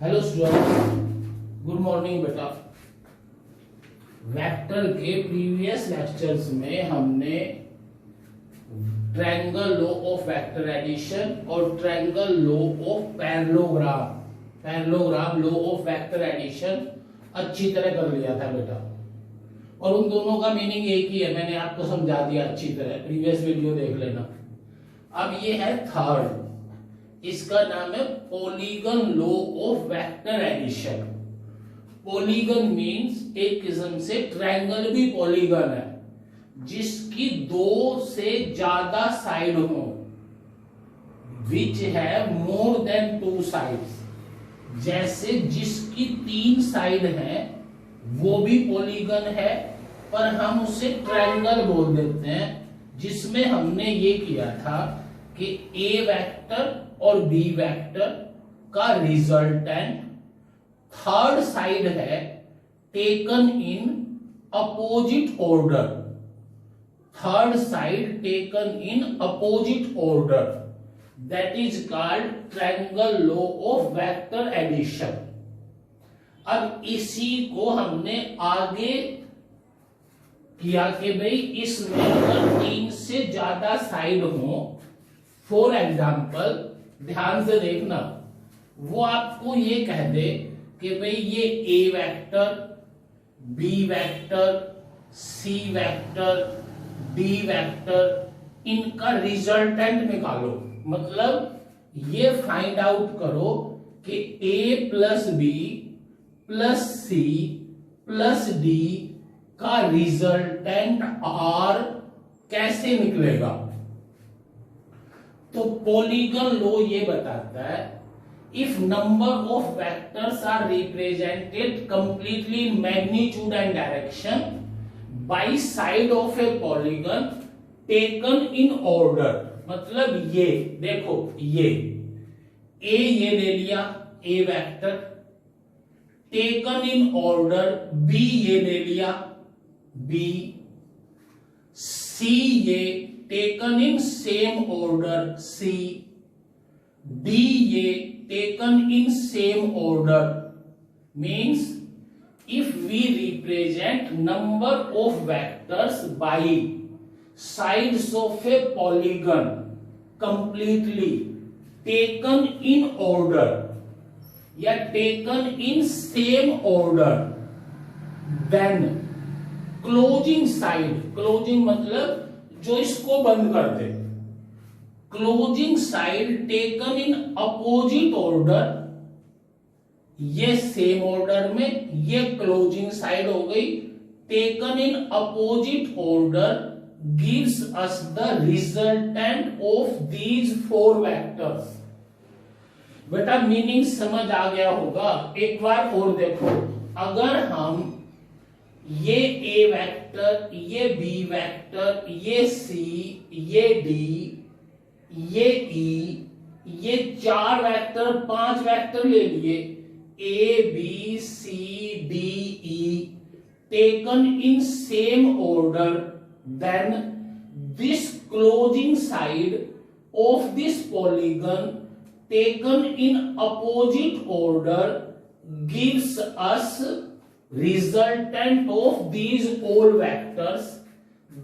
Hello students, good morning बेटा। Vector के previous lectures में हमने triangle law of vector addition और triangle law of parallelogram law of vector addition अच्छी तरह कर लिया था बेटा। और उन दोनों का मीनिंग एक ही है, मैंने आपको समझा दिया अच्छी तरह, प्रीवियस वीडियो देख लेना। अब ये है थर्ड, इसका नाम है polygon law of vector addition. Polygon means एक किस्म से ट्रायंगल भी पॉलीगन है जिसकी दो से ज्यादा साइड हो, विच है मोर देन टू साइड्स। जैसे जिसकी 3 साइड है वो भी पॉलीगन है, पर हम उसे ट्रायंगल बोल देते हैं। जिसमें हमने ये किया था कि ए वेक्टर और बी वेक्टर का रिजल्टेंट थर्ड साइड है taken in opposite order. Third side taken in opposite order, that is called triangle law of vector addition. अब इसी को हमने आगे किया कि भाई इसमें अगर 3 से ज्यादा साइड हो, फॉर एग्जाम्पल ध्यान से देखना, वो आपको ये कह दे कि भाई ये A vector, B vector, C vector, D vector, इनका रिजल्टेंट निकालो। मतलब ये फाइंड आउट करो कि A plus B plus C plus D का रिजल्टेंट आर कैसे निकलेगा। तो पॉलीगन लॉ ये बताता है, if number of vectors are represented completely in magnitude and direction by side of a polygon taken in order. मतलब ये देखो, ये ए ये ले लिया A vector, taken in order B ये ले लिया बी, सी ये taken in same order C, D ये taken in same order. Means if we represent number of vectors by sides of a polygon completely taken in order या taken in same order, then closing side, closing मतलब जो इसको बंद कर दे, closing side taken in opposite order, ये same order में, ये क्लोजिंग साइड हो गई, taken in opposite order gives us the resultant of these 4 vectors. बेटा मीनिंग समझ आ गया होगा। एक बार और देखो, अगर हम ये ए वेक्टर, ये बी वेक्टर, ये सी, ये डी, ये ई, ये 4 वेक्टर 5 वेक्टर ले लिए, A B C D E taken in same order, then this closing side of this polygon taken in opposite order gives us resultant of these all vectors.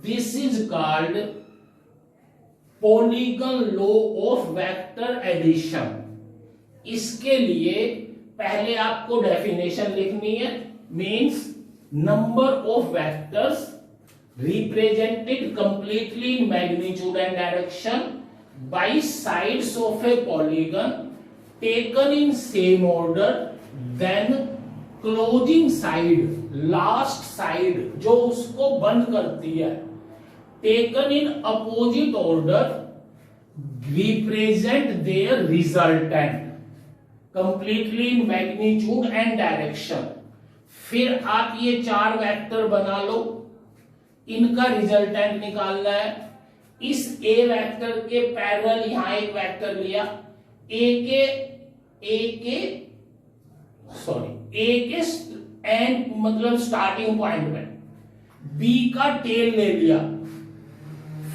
This is called polygon law of vector addition. इसके लिए पहले आपको definition लिखनी है। Means number of vectors represented completely in magnitude and direction by sides of a polygon taken in same order, then closing side, last side जो उसको बंद करती है, taken in opposite order represent their resultant completely in magnitude and direction. फिर आप ये 4 vector बना लो, इनका रिजल्टेंट निकालना है। इस ए वेक्टर के पैरेलल यहां एक वेक्टर लिया, ए के एंड मतलब स्टार्टिंग पॉइंट में, बी का टेल ले लिया,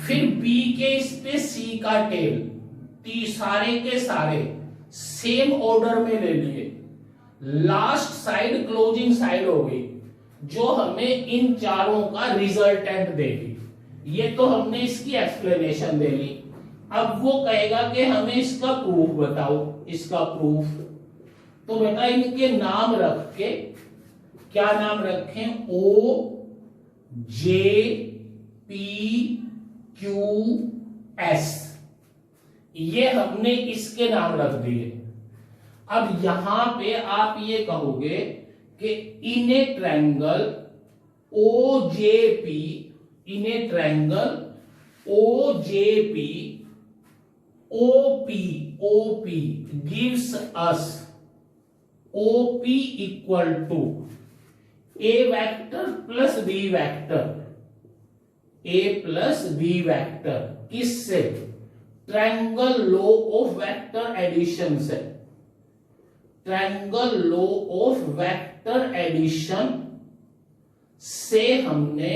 फिर बी के इस पे सी का टेल, सारे के सारे सेम ऑर्डर में ले लिए। लास्ट साइड क्लोजिंग साइड होगी जो हमें इन चारों का रिजल्टेंट देगी। ये तो हमने इसकी एक्सप्लेनेशन दे ली। अब वो कहेगा कि हमें इसका प्रूफ बताओ, इसका प्रूफ। तो बेटा इनके नाम रख के, क्या नाम रखें, ओ जे पी क्यू एस, ये हमने इसके नाम रख दिए। अब यहां पे आप ये कहोगे कि in a triangle O J P, in a triangle O J P OP gives us OP equal to A vector plus B vector, A plus B vector, किससे, triangle law of vector addition से। Triangle law of vector addition से हमने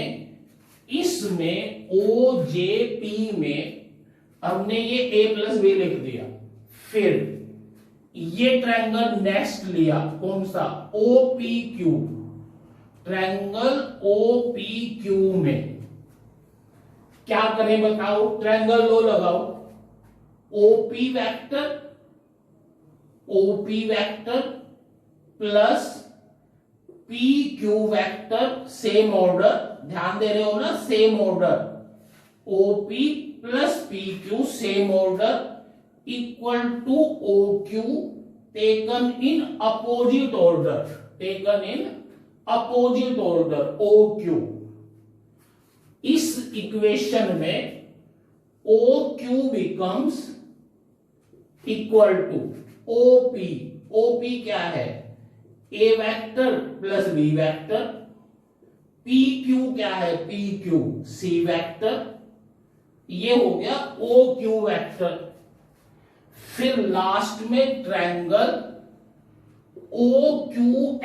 इसमें ओ J P में हमने ये ए plus B लिख दिया। फिर ये ट्रायंगल नेक्स्ट लिया, कौन सा, O P Q, triangle O P Q में क्या करें बताओ, ट्रायंगल लॉ लगाओ, OP vector plus P Q vector, same order, ध्यान दे रहे हो ना, same order, OP plus P Q same order equal to O Q taken in opposite order, taken in opposite order O Q. इस equation में O Q becomes equal to OP, OP क्या है, A vector plus B vector, P Q क्या है, P Q C vector, ये हो गया O Q vector. फिर लास्ट में triangle O Q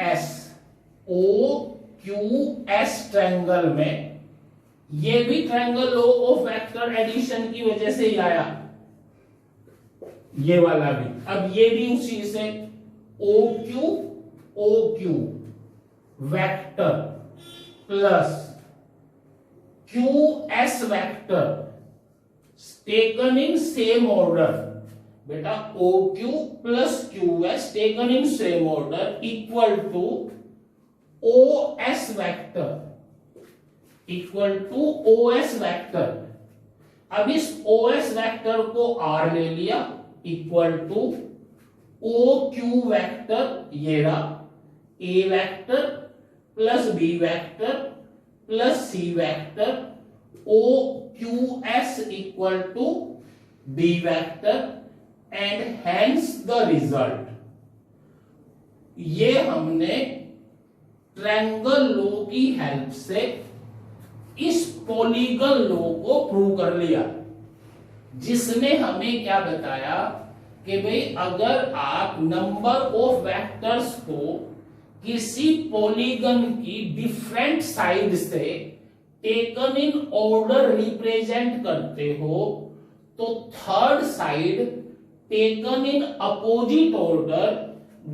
S triangle में, ये भी triangle law of vector addition की वजह से ही आया, ये वाला भी। अब ये भी उसी से O Q vector plus Q S vector taken in same order, बेटा O Q plus Q S taken in same order equal to O S vector, equal to O S vector. अब इस ओ एस वेक्टर को R ले लिया, equal to O Q vector, ये रहा, A vector plus B vector plus C vector, O Q S equal to B vector and hence the result. ये हमने triangle law की हेल्प से इस पॉलीगन लॉ को प्रूव कर लिया, जिसने हमें क्या बताया कि भाई अगर आप नंबर ऑफ वेक्टर्स को किसी पॉलीगन की डिफरेंट साइड से टेकन इन ऑर्डर रिप्रेजेंट करते हो तो third side taken in opposite order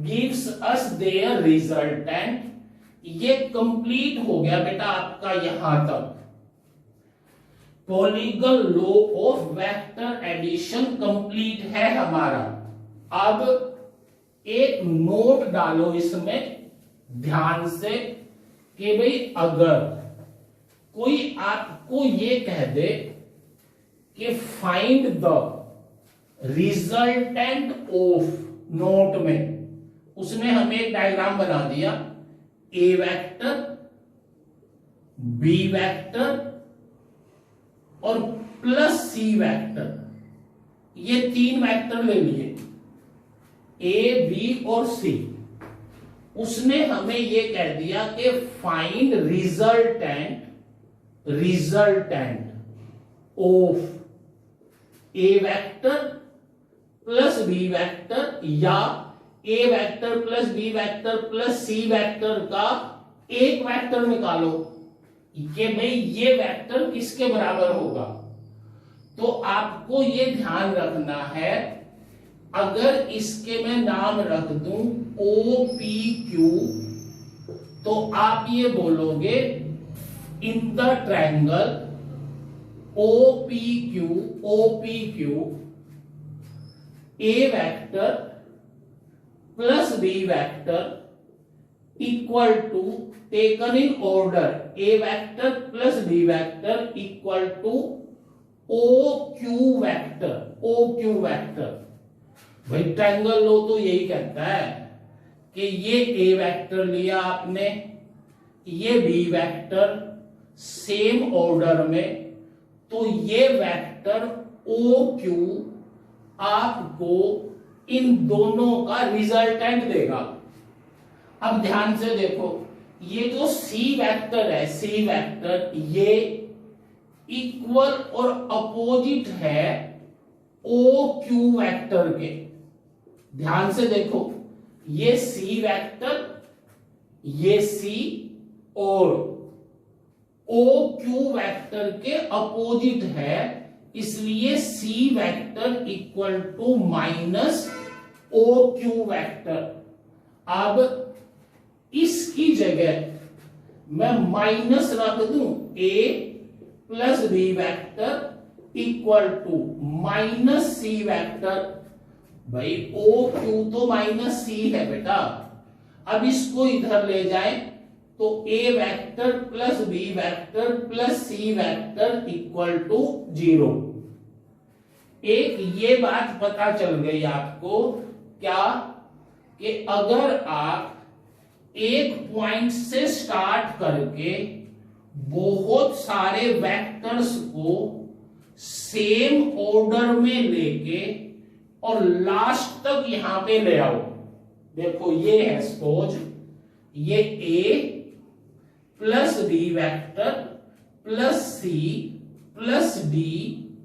gives us their resultant. ये कंप्लीट हो गया बेटा आपका यहां तक। Polygon law of vector addition complete है हमारा। अब एक नोट डालो इसमें ध्यान से कि भाई अगर कोई आपको ये कह दे कि find the resultant of, note में उसने हमें एक डायग्राम बना दिया, ए वेक्टर, बी वेक्टर और प्लस सी वेक्टर, ये तीन वेक्टर ले लिए, ए बी और सी। उसने हमें ये कह दिया कि find resultant of A vector plus B vector या A vector plus B vector plus C vector का एक वेक्टर निकालो कि भाई ये वेक्टर किसके बराबर होगा। तो आपको ये ध्यान रखना है अगर इसके मैं नाम रख दूं OPQ, तो आप ये बोलोगे in the triangle OPQ A vector plus B vector equal to, taken in order, A vector plus B vector equal to OQ vector. भाई ट्रायंगल लो तो यही कहता है कि ये A वेक्टर लिया आपने, ये B वेक्टर सेम ऑर्डर में, तो ये वेक्टर OQ आपको इन दोनों का रिजल्टेंट देगा। अब ध्यान से देखो, ये जो C वेक्टर है, C वेक्टर ये इक्वल और अपोजिट है OQ वेक्टर के। ध्यान से देखो, ये C वेक्टर, ये C और OQ वेक्टर के अपोजिट है, इसलिए C vector equal to minus OQ vector. अब इसकी जगह मैं माइनस रख दूं A plus B vector equal to minus C vector. भाई OQ तो माइनस C है बेटा, अब इसको इधर ले जाए तो A vector plus B vector plus C vector equal to 0। एक ये बात पता चल गई आपको क्या, कि अगर आप एक पॉइंट से स्टार्ट करके बहुत सारे वेक्टर्स को सेम ऑर्डर में लेके और लास्ट तक यहां पे ले आओ, देखो ये है सपोज, ये A plus B vector plus C plus D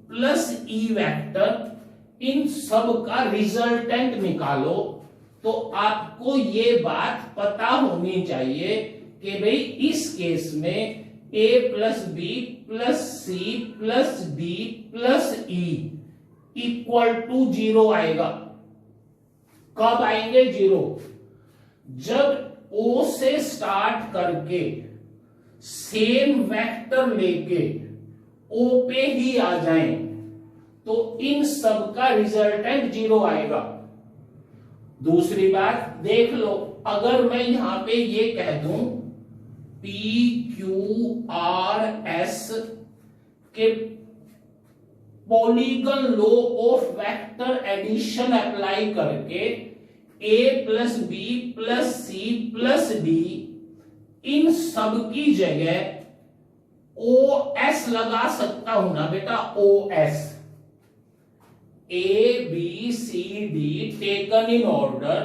plus E vector, इन सब का रिजल्टेंट निकालो, तो आपको ये बात पता होनी चाहिए कि भाई इस केस में A plus B plus C plus D plus E equal to 0 आएगा। कब आएंगे 0? जब O से स्टार्ट करके सेम वेक्टर लेके O पे ही आ जाएं, तो इन सब का रिजल्टेंट 0 आएगा। दूसरी बात देख लो, अगर मैं यहां पे ये कह दूं PQRS के polygon law of vector addition apply करके A plus B plus C plus D, इन सब की जगह OS लगा सकता हूं ना बेटा, OS, A B C D taken in order,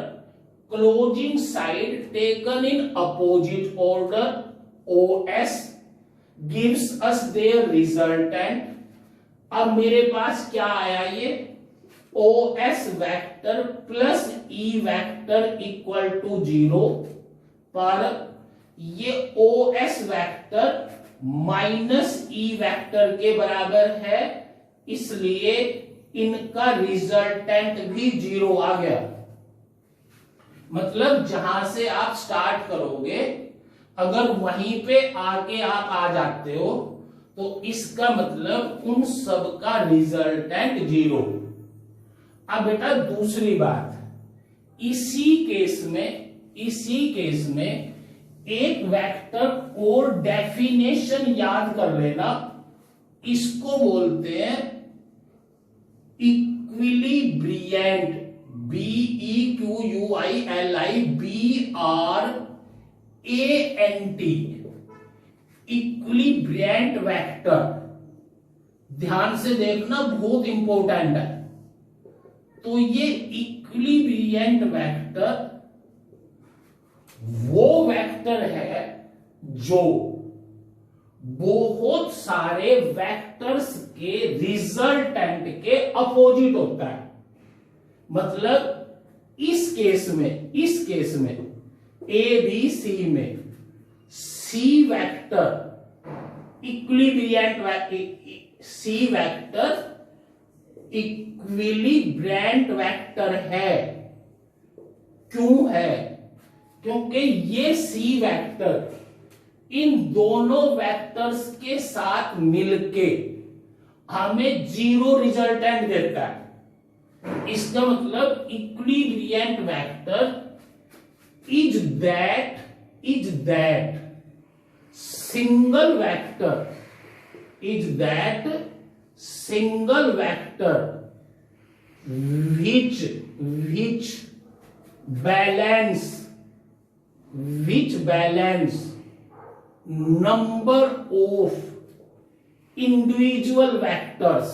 closing side taken in opposite order, OS gives us their resultant। अब मेरे पास क्या आया, ये OS vector plus E vector equal to 0, पर ये OS vector minus E vector के बराबर है, इसलिए इनका रिजल्टेंट भी 0 आ गया। मतलब जहां से आप स्टार्ट करोगे, अगर वहीं पे आके आप आ जाते हो, तो इसका मतलब उन सब का रिजल्टेंट 0। अब बेटा दूसरी बात, इसी केस में एक वेक्टर और डेफिनेशन याद कर लेना, इसको बोलते हैं इक्विलिब्रिएंट, BEQUILIBRANT, इक्विलिब्रिएंट वेक्टर। ध्यान से देखना, बहुत इंपॉर्टेंट है। तो ये इक्विलिब्रिएंट वेक्टर वो वेक्टर है जो बहुत सारे वेक्टर्स के रिजल्टेंट के अपोजिट होता है। मतलब इस केस में A B C में C vector equilibrant, C vector equilibrant vector है। क्यों है? क्योंकि ये सी वेक्टर इन दोनों वेक्टर्स के साथ मिलके हमें जीरो रिजल्टेंट देता है। इसका मतलब equilibrant vector is that single vector which balance number of individual vectors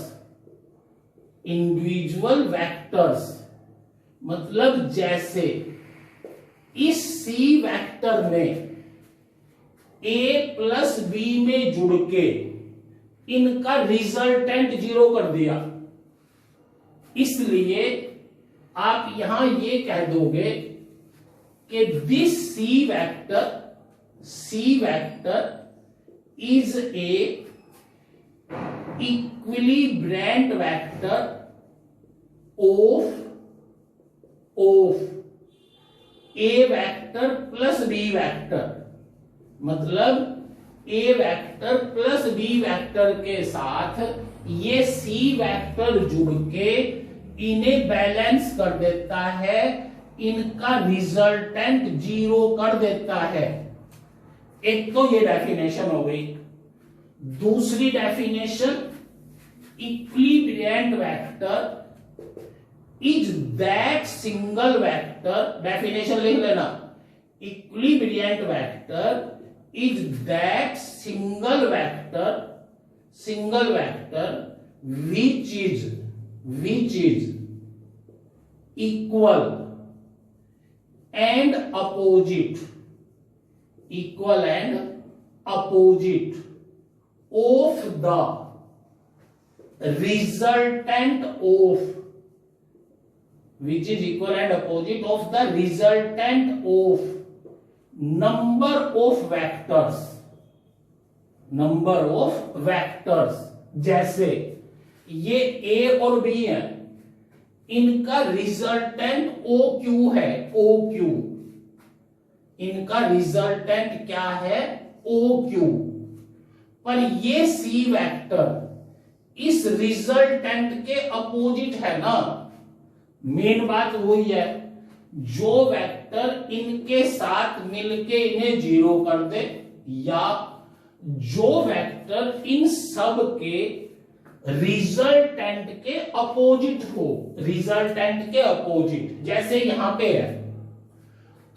मतलब जैसे इस सी वेक्टर में a प्लस बी में जुड़ के इनका रिजल्टेंट जीरो कर दिया, इसलिए आप यहां ये कह दोगे कि this C vector is a equilibrant vector of A vector plus B vector. मतलब A vector plus B vector के साथ ये सी वेक्टर जुड़ के इन्हें बैलेंस कर देता है, इनका रिजल्टेंट जीरो कर देता है। एक तो ये डेफिनेशन हो गई। दूसरी definition, equilibrant vector is that single vector, definition लिख लेना, equilibrant vector is that single vector which is equal and opposite of the resultant of, which is equal and opposite of the resultant of number of vectors। जैसे ये a और b है, इनका resultant OQ है, OQ, इनका resultant क्या है? OQ। पर ये सी वेक्टर इस रिजल्टेंट के अपोजिट है ना। मेन बात वही है, जो वेक्टर इनके साथ मिलके इन्हें जीरो कर दे, या जो वेक्टर इन सब के रिजल्टेंट के अपोजिट हो, रिजल्टेंट के अपोजिट, जैसे यहां पे है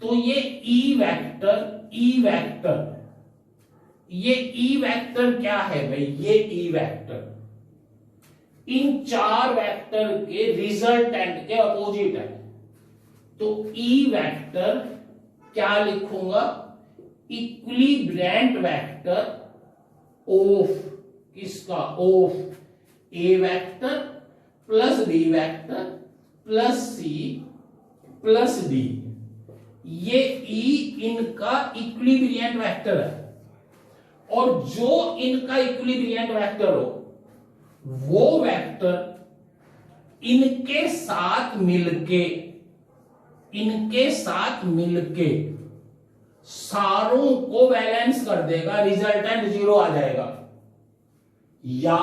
तो ये ई वेक्टर क्या है भाई? ये ई वेक्टर इन चार वेक्टर के रिजल्टेंट के अपोजिट है। तो ई वेक्टर क्या लिखूंगा? इक्विलिब्रेंट वेक्टर ऑफ किसका? Of A vector plus B vector plus C plus D. ये ई इनका इक्विलिब्रिएंट वेक्टर है, और जो इनका इक्विलिब्रिएंट वेक्टर हो वो वेक्टर इनके साथ मिलके सारों को बैलेंस कर देगा, रिजल्टेंट जीरो आ जाएगा। या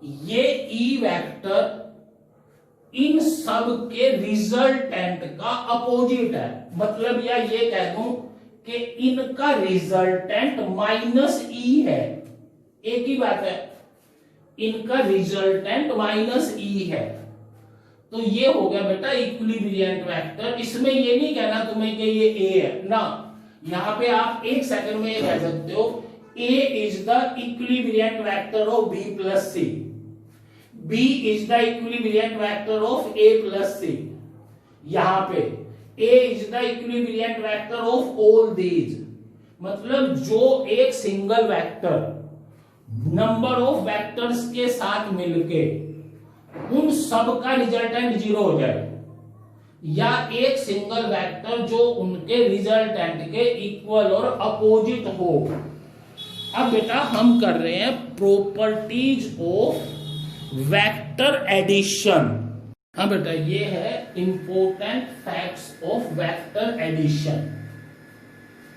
ये ई वेक्टर इन सब के रिजल्टेंट का अपोजिट है। मतलब या ये कह दूं कि इनका रिजल्टेंट माइनस ई है। एक ही बात है, इनका रिजल्टेंट माइनस ई है। तो ये हो गया बेटा इक्विलिब्रिएंट वेक्टर। इसमें ये नहीं कहना तुम्हें कि ये ए है ना, यहां पे आप एक सेकंड में ये कह सकते हो A is the equilibrant vector of B plus C, B is the equilibrant vector of A plus C. यहां पे A is the equilibrant vector of all these. मतलब जो एक single vector number of vectors के साथ मिलके उन सब का रिजल्टेंट जीरो हो जाए, या एक सिंगल वेक्टर जो उनके रिजल्टेंट के इक्वल और अपोजिट हो। अब बेटा हम कर रहे हैं प्रॉपर्टीज ऑफ वेक्टर एडिशन। हाँ बेटा, ये है important facts of vector addition.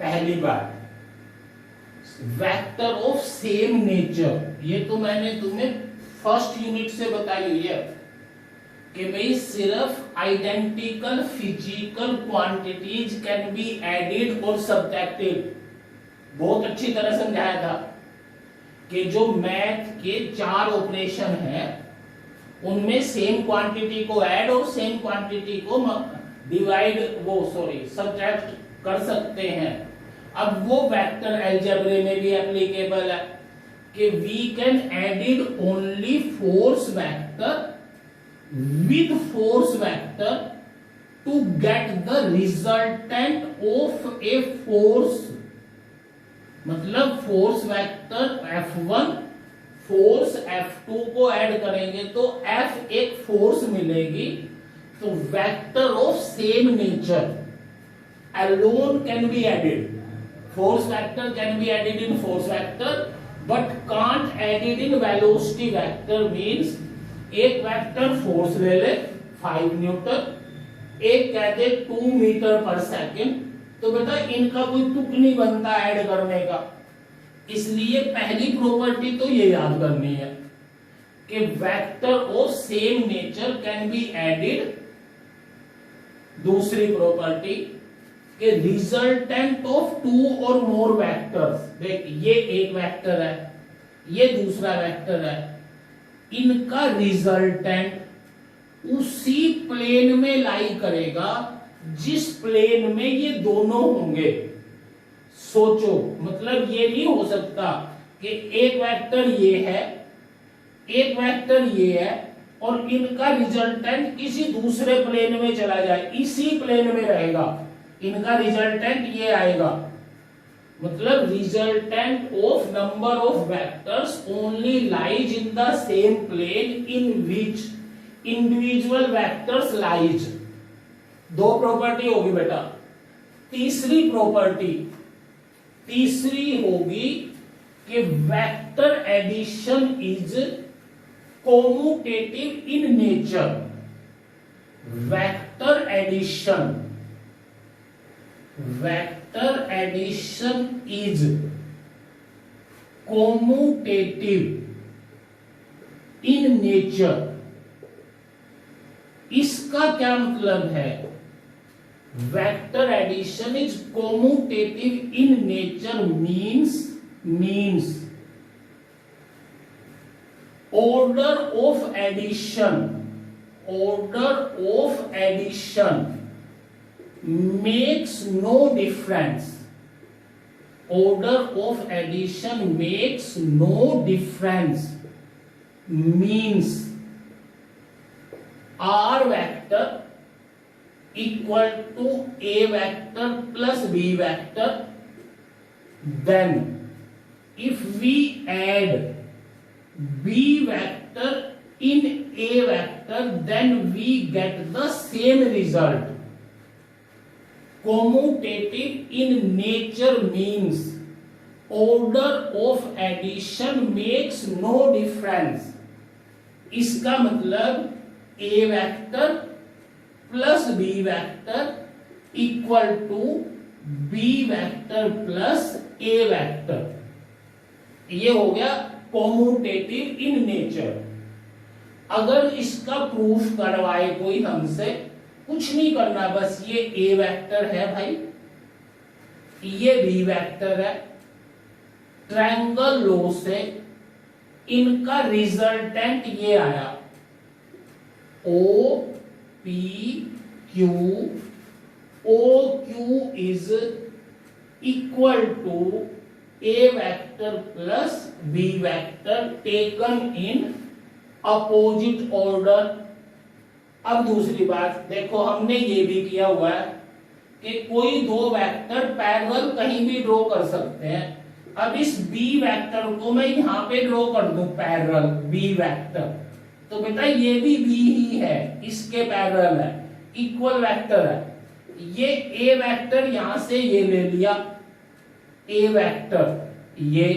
पहली बात, वेक्टर ऑफ सेम नेचर, ये तो मैंने तुम्हें फर्स्ट यूनिट से बताई हुई है कि भाई सिर्फ identical physical quantities can be added और सब्ट्रैक्टेड। बहुत अच्छी तरह समझाया था कि जो मैथ के 4 ऑपरेशन हैं उनमें सेम क्वांटिटी को ऐड और सेम क्वांटिटी को सब्ट्रैक्ट कर सकते हैं। अब वो वेक्टर अलजेब्रे में भी एप्लीकेबल है कि we can added only force vector with force vector to get the resultant of a force। मतलब force vector F1 force F2 को ऐड करेंगे तो F एक फोर्स मिलेगी। तो vector of same nature alone can be added। force vector can be added in force vector but can't added in velocity vector। means एक vector force ले ले 5 Newton, एक कह दे 2 मीटर पर सेकेंड, तो बेटा इनका कोई तुक नहीं बनता ऐड करने का। इसलिए पहली प्रॉपर्टी तो ये याद करनी है कि vector of same nature can be added. दूसरी प्रॉपर्टी कि रिजल्टेंट ऑफ 2 और मोर वेक्टर्स, देख ये एक वेक्टर है, ये दूसरा वेक्टर है, इनका रिजल्टेंट उसी प्लेन में लाई करेगा जिस प्लेन में ये दोनों होंगे। सोचो, मतलब ये नहीं हो सकता कि एक वेक्टर ये है, एक वेक्टर ये है और इनका रिजल्टेंट किसी दूसरे प्लेन में चला जाए, इसी प्लेन में रहेगा, इनका रिजल्टेंट ये आएगा। मतलब resultant of number of vectors only lies in the same plane in which individual vectors lies. 2 property होगी बेटा। तीसरी प्रॉपर्टी, तीसरी होगी कि vector addition is commutative in nature. Vector addition is commutative in nature। इसका क्या मतलब है? Vector addition is commutative in nature means order of addition makes no difference। order of addition makes no difference means R vector equal to A vector plus B vector, then if we add B vector in A vector then we get the same result। commutative in nature means order of addition makes no difference। इसका मतलब A vector plus B vector equal to B vector plus A vector, ये हो गया commutative in nature. अगर इसका proof करवाए कोई हमसे, कुछ नहीं करना, बस ये A वेक्टर है भाई, ये B वेक्टर है, ट्रायंगल लॉ से इनका रिजल्टेंट ये आया O P Q, O Q is equal to A vector plus B vector taken in opposite order। अब दूसरी बात देखो, हमने ये भी किया हुआ है कि कोई 2 वेक्टर पैरेलल कहीं भी ड्रॉ कर सकते हैं। अब इस B वेक्टर को मैं यहां पे ड्रॉ कर दूं पैरेलल B वेक्टर, तो बेटा ये भी B ही है, इसके पैरेलल है, इक्वल वेक्टर है। ये A वेक्टर यहां से ये ले लिया A वेक्टर, ये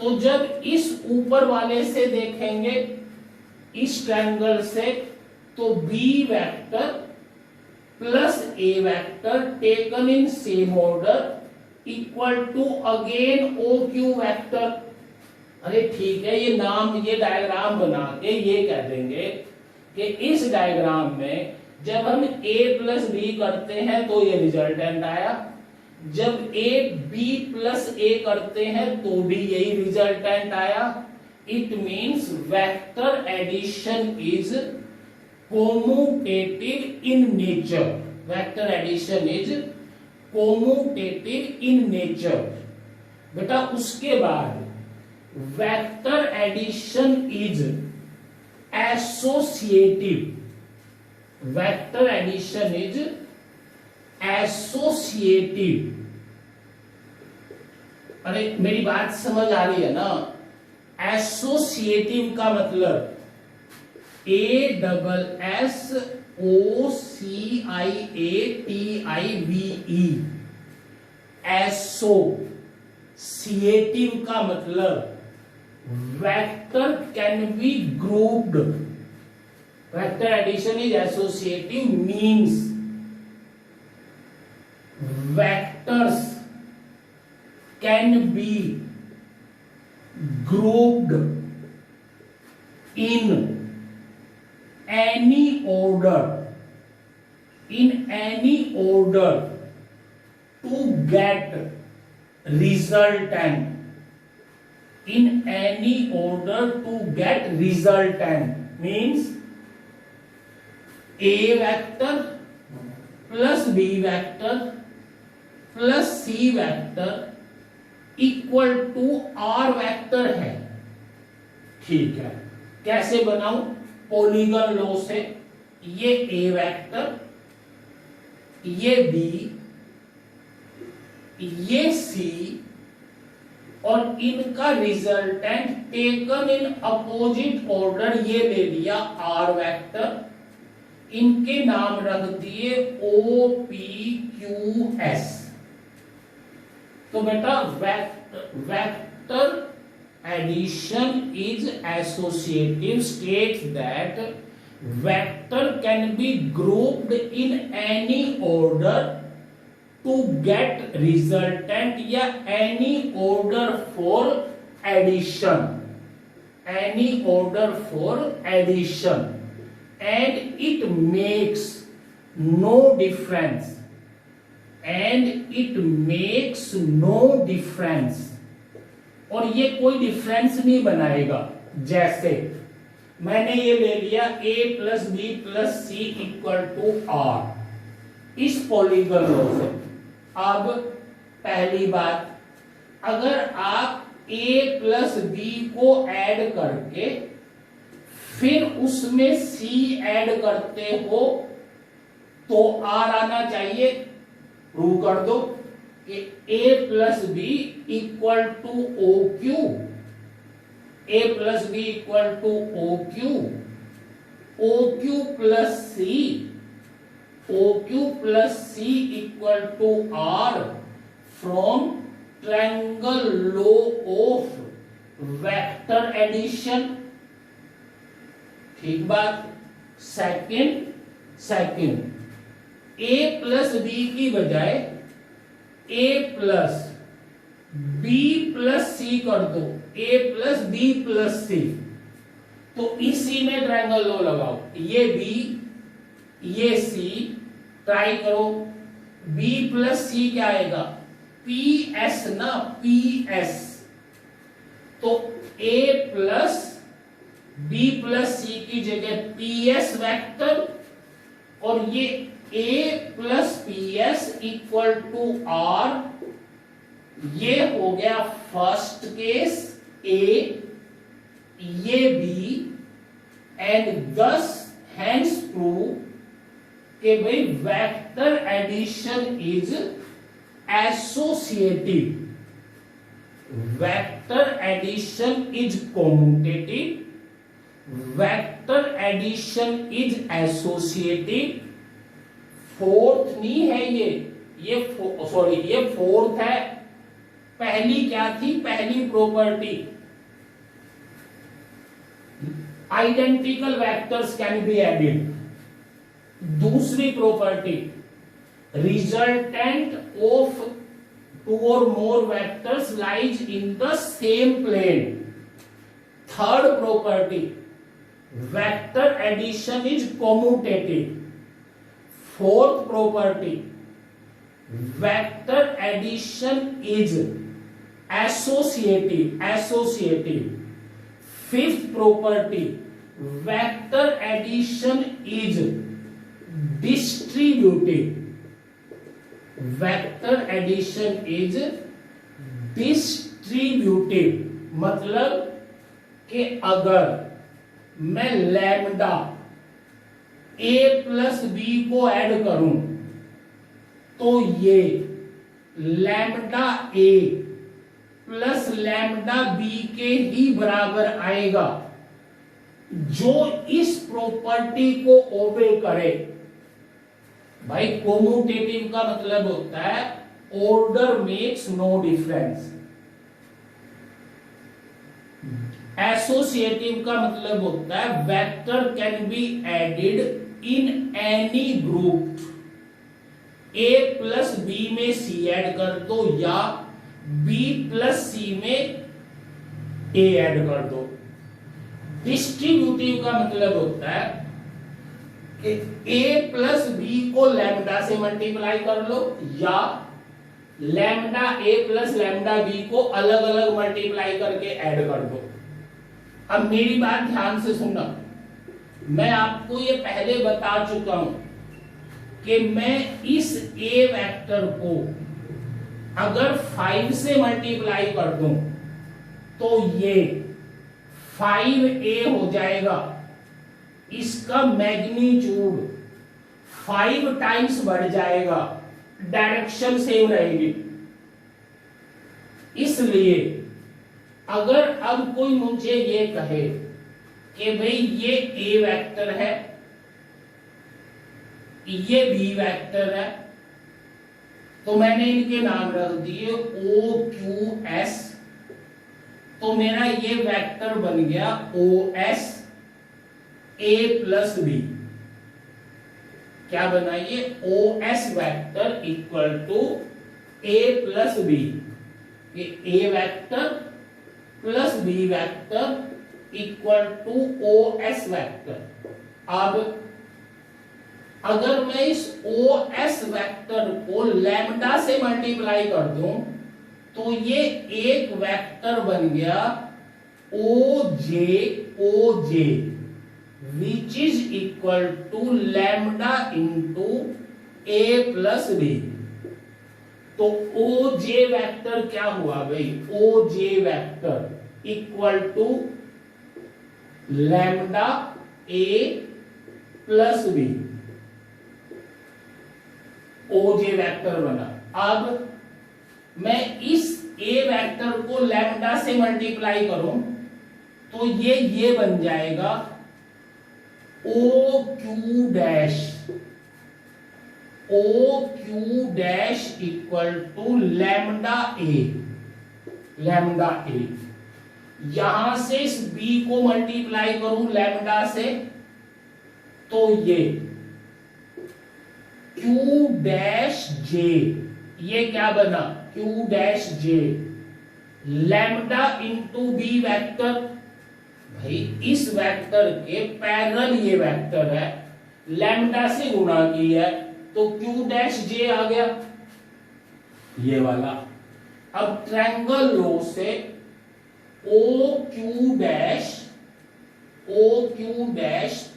तो जब इस ऊपर वाले से देखेंगे इस ट्रायंगल से, तो B vector plus A vector taken in same order equal to again O Q vector. अरे ठीक है, ये नाम, ये डायग्राम बना के ये कह देंगे कि इस डायग्राम में जब हम a प्लस बी करते हैं तो ये रिजल्टेंट आया, जब a b प्लस a करते हैं तो भी यही रिजल्टेंट आया। It means vector addition is commutative in nature. Vector addition is commutative in nature. बेटा उसके बाद vector addition is associative. Vector addition is associative. अरे मेरी बात समझ आ रही है ना? एसोसिएटिव का मतलब ASSOCIATIVE। एसोसिएटिव का मतलब vector can be grouped. Vector addition is associative means vectors can be grouped in any order to get resultant. In any order to get resultant means a vector plus b vector plus C vector equal to R vector है। ठीक है, कैसे बनाऊं? Polygon law से ये A vector, ये B, ये सी और इनका resultant taken in opposite order ये ले लिया आर वेक्टर। इनके नाम रख दिए ओ पी क्यू एस। तो बेटा vector addition is associative states that vector can be grouped in any order to get resultant या any order for addition, any order for addition, and it makes no difference, and it makes no difference। और ये कोई difference नहीं बनाएगा। जैसे मैंने ये ले लिया a plus B plus C equal to R इस पॉलीगन लॉ से। अब पहली बात, अगर आप a प्लस बी को ऐड करके फिर उसमें c ऐड करते हो तो r आना चाहिए। प्रूव कर दो कि a plus B equal to O Q, A plus B equal to O Q plus C, O Q plus C equal to R from triangle law of vector addition. ठीक बात। Second a plus B की बजाय a plus B plus C कर दो, a plus B plus C. तो इसी में triangle law लगाओ, ये b ये c, ट्राई करो। b प्लस सी क्या आएगा? ps ना, ps। तो a plus B plus C की जगह ps वेक्टर और ये a plus P S equal to R. ये हो गया फर्स्ट केस a, ये b, and thus hence prove कि भाई vector addition is associative, vector addition is commutative, vector addition is associative. Fourth नहीं है ये फोर्थ है। पहली क्या थी? पहली property identical vectors can be added. दूसरी प्रॉपर्टी रिजल्टेंट ऑफ टू और more vectors lies in the same plane. Third property vector addition is commutative. Fourth property vector addition is associative. Fifth property vector addition is distributive. Vector addition is distributive मतलब कि अगर मैं lambda a plus B को add करूं तो ये lambda a plus lambda B के ही बराबर आएगा जो इस प्रॉपर्टी को ओबे करे। भाई कोम्यूटेटिव का मतलब होता है order makes no difference. Associative का मतलब होता है vector can be added in any group. a plus B में c ऐड कर दो या b प्लस c में a ऐड कर दो। डिस्ट्रीब्यूटिव का मतलब होता है कि a प्लस बी को लैम्डा से मल्टीप्लाई कर लो या lambda a plus lambda B को अलग अलग मल्टीप्लाई करके ऐड कर दो। अब मेरी बात ध्यान से सुनना, मैं आपको ये पहले बता चुका हूं कि मैं इस a वेक्टर को अगर 5 से मल्टीप्लाई कर दूं तो ये 5a हो जाएगा। इसका मैग्नीट्यूड 5 टाइम्स बढ़ जाएगा, डायरेक्शन सेम रहेगी। इसलिए अगर अब कोई मुझे ये कहे कि भाई ये a वेक्टर है, ये b वेक्टर है, तो मैंने इनके नाम रख दिए ओ क्यू एस, तो मेरा ये वेक्टर बन गया O S a plus B. क्या बना ये? O S vector equal to a plus B. ये a vector plus B vector equal to O S vector. अब अगर मैं इस ओ एस वेक्टर को लैम्डा से मल्टीप्लाई कर दूं तो ये एक वेक्टर बन गया O J which is equal to lambda into A plus B. तो ओ जे वेक्टर क्या हुआ भाई? O J vector equal to lambda A plus B. O J vector बना। अब मैं इस ए वेक्टर को लैम्डा से मल्टीप्लाई करूं तो ये बन जाएगा O Q dash equal to lambda A. यहां से इस बी को मल्टीप्लाई करूं लैम्डा से तो ये क्यू डैश जे, ये क्या बना? क्यू डैश जे लैम्डा इंटू बी वेक्टर। भाई इस वेक्टर के पैरेलल ये वेक्टर है, लैम्डा से गुणा की है तो क्यू डैश जे आ गया ये वाला। अब ट्रायंगल लो से O Q dash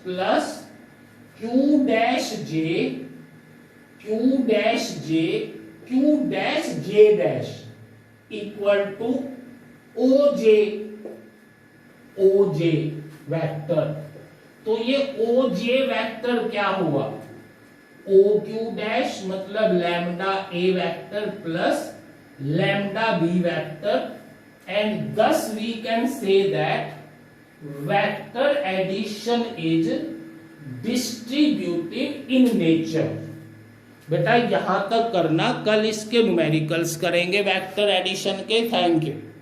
plus Q dash J dash equal to O J vector. तो ये ओ जे वेक्टर क्या हुआ? ओ क्यू डैश मतलब lambda A vector plus lambda B vector, and thus we can say that vector addition is distributive in nature। बेटा यहां तक करना, कल इसके न्यूमेरिकल्स करेंगे वेक्टर एडिशन के। Thank you.